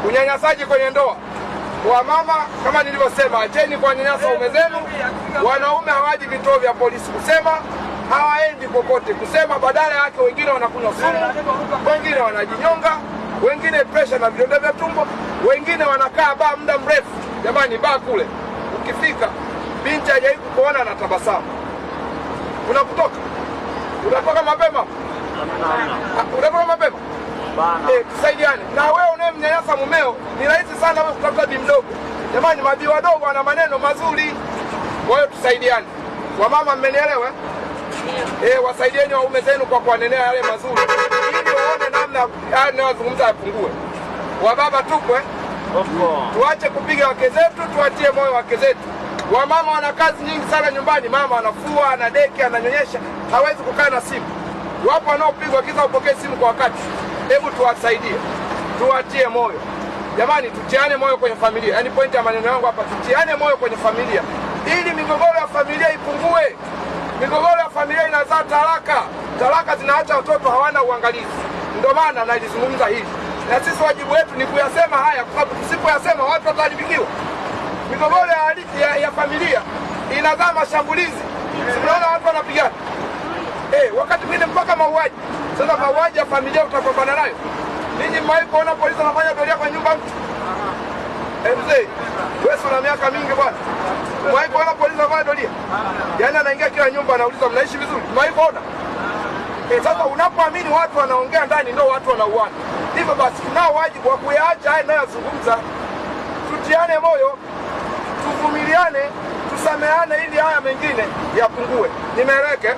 Unyanyasaji kwenye ndoa. Kwa mama, kama nilivyosema, acheni kuwanyanyasa waume zenu. Wanaume hawaji vituo vya polisi kusema, hawaendi popote kusema, badala yake wengine wanakunywa sumu, wengine wanajinyonga, wengine pressure na vidonda vya tumbo, wengine wanakaa baa muda mrefu. Jamani, baa kule ukifika binti hajawahi kukuona na tabasamu, unatoka mapema, tusaidiane. Na wewe unayemnyanyasa mumeo, ni rahisi sana wewe kutafuta bi mdogo. Jamani, mabii wadogo wana maneno mazuri. Kwa hiyo tusaidiane. Wamama, mmenielewa? Wasaidieni waume zenu kwa kuwanenea yale mazuri, ili waone namna haya ninayozungumza yapungue. Wababa tupo, tuache kupiga wake zetu, tuatie moyo wake zetu. Wamama wana kazi nyingi sana nyumbani. Mama anafua, anadeki, ananyonyesha, hawezi kukaa na simu. Wapo wanaopigwa kisa upokee simu kwa wakati. Hebu tuwasaidie, tuwatie moyo. Jamani, tutiane moyo kwenye familia. Yaani point ya maneno yangu hapa, tutiane moyo kwenye familia ili migogoro ya familia ipungue. Migogoro ya familia inazaa talaka. Talaka zinaacha watoto hawana uangalizi. Ndio maana nalizungumza hili. Na sisi wajibu wetu ni kuyasema haya, kwa sababu tusipoyasema watu wataharibikiwa. Migogoro ya familia inazaa mashambulizi. Tunaona watu wanapigana. Wakati mwingine mpaka mauaji. Sasa mauaji ya familia utapambana nayo? Ninyi mmewahi kuona polisi wanafanya doria kwa nyumba mtu? Mzee, wewe una miaka mingi bwana. Mmewahi kuona polisi wanafanya doria? Yaani anaingia kila nyumba anauliza mnaishi vizuri? Mmewahi kuona? Sasa unapoamini watu wanaongea ndani ndio watu wanauana. Hivyo basi tunao wajibu wa kuyaacha haya ninayozungumza. Tutiane moyo, tuvumiliane, tusameane ili haya mengine yapungue. Nimeeleweka?